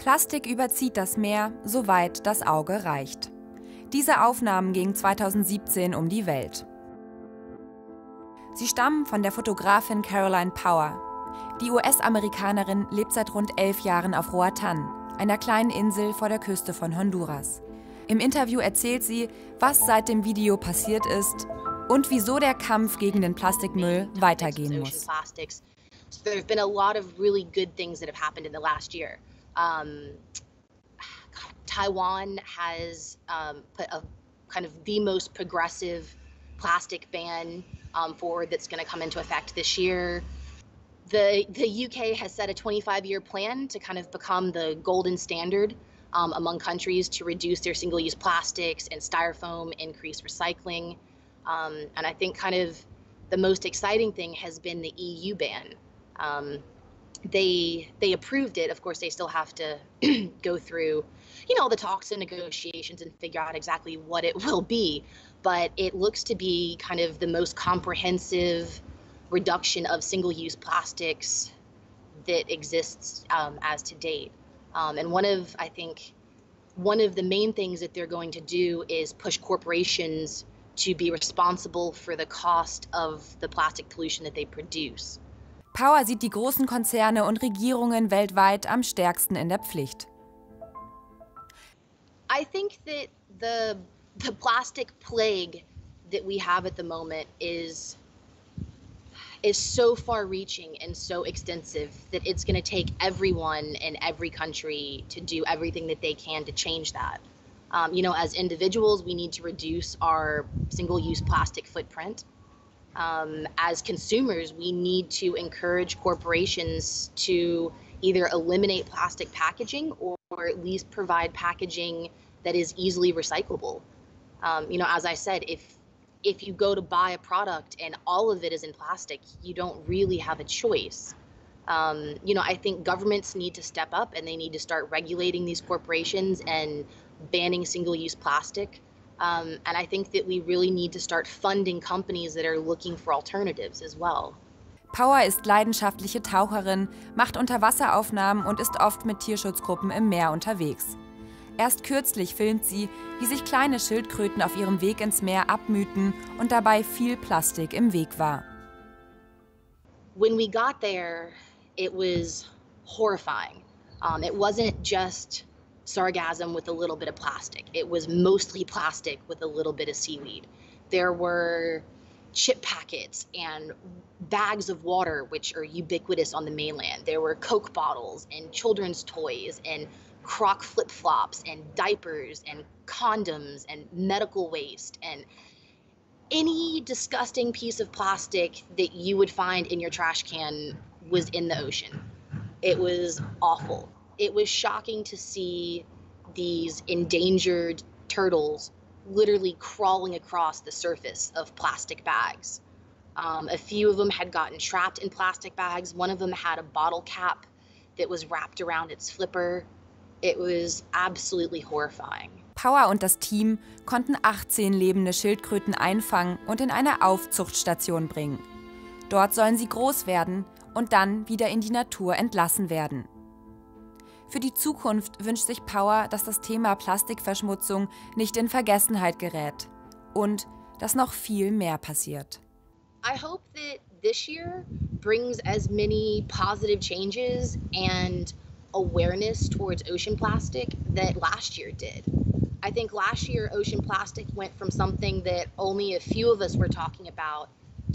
Plastik überzieht das Meer, soweit das Auge reicht. Diese Aufnahmen gingen 2017 um die Welt. Sie stammen von der Fotografin Caroline Power. Die US-Amerikanerin lebt seit rund 11 Jahren auf Roatán, einer kleinen Insel vor der Küste von Honduras. Im Interview erzählt sie, was seit dem Video passiert ist und wieso der Kampf gegen den Plastikmüll weitergehen muss. So there have been a lot of really good things that have happened in the last year. Taiwan has put a kind of the most progressive plastic ban forward that's going to come into effect this year. The UK has set a 25-year plan to kind of become the golden standard among countries to reduce their single-use plastics and styrofoam, increase recycling. And I think kind of the most exciting thing has been the EU ban. They approved it. Of course, they still have to go through, all the talks and negotiations and figure out exactly what it will be. But it looks to be kind of the most comprehensive reduction of single-use plastics that exists as to date. And one of the main things that they're going to do is push corporations to be responsible for the cost of the plastic pollution that they produce. Power sieht die großen Konzerne und Regierungen weltweit am stärksten in der Pflicht. I think that the plastic plague that we have at the moment is so far-reaching and so extensive that it's going to take everyone in every country to do everything that they can to change that. As individuals, we need to reduce our single-use plastic footprint. As consumers, we need to encourage corporations to either eliminate plastic packaging or at least provide packaging that is easily recyclable. As I said, if you go to buy a product and all of it is in plastic, you don't really have a choice. I think governments need to step up and they need to start regulating these corporations and banning single-use plastic. And I think that we really need to start funding companies that are looking for alternatives as well. Power ist leidenschaftliche Taucherin, macht Unterwasseraufnahmen und ist oft mit Tierschutzgruppen im Meer unterwegs. Erst kürzlich filmt sie, wie sich kleine Schildkröten auf ihrem Weg ins Meer abmühten und dabei viel Plastik im Weg war. When we got there, it was horrifying. It wasn't just sargassum with a little bit of plastic. It was mostly plastic with a little bit of seaweed. There were chip packets and bags of water, which are ubiquitous on the mainland. There were Coke bottles and children's toys and Croc flip-flops and diapers and condoms and medical waste and any disgusting piece of plastic that you would find in your trash can was in the ocean. It was awful. It was shocking to see these endangered turtles literally crawling across the surface of plastic bags. A few of them had gotten trapped in plastic bags. One of them had a bottle cap that was wrapped around its flipper. It was absolutely horrifying. Power und das Team konnten 18 lebende Schildkröten einfangen und in eine Aufzuchtstation bringen. Dort sollen sie groß werden und dann wieder in die Natur entlassen werden. Für die Zukunft wünscht sich Power, dass das Thema Plastikverschmutzung nicht in Vergessenheit gerät und dass noch viel mehr passiert. I hope that this year brings as many positive changes and awareness towards ocean plastic that last year did. I think last year ocean plastic went from something that only a few of us were talking about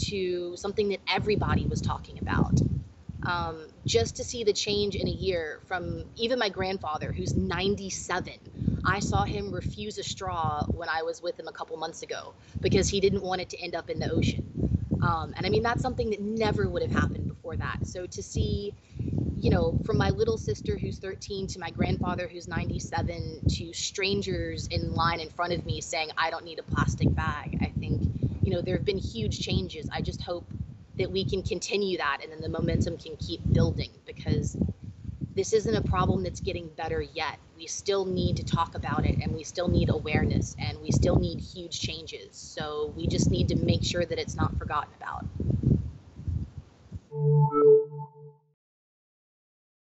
to something that everybody was talking about. Just to see the change in a year from even my grandfather, who's 97. I saw him refuse a straw when I was with him a couple months ago because he didn't want it to end up in the ocean. And I mean, that's something that never would have happened before that. So to see, from my little sister who's 13 to my grandfather who's 97 to strangers in line in front of me saying, I don't need a plastic bag, I think, there have been huge changes. I just hope that we can continue that and then the momentum can keep building because this isn't a problem that's getting better yet. We still need to talk about it and we still need awareness and we still need huge changes. So we just need to make sure that it's not forgotten about.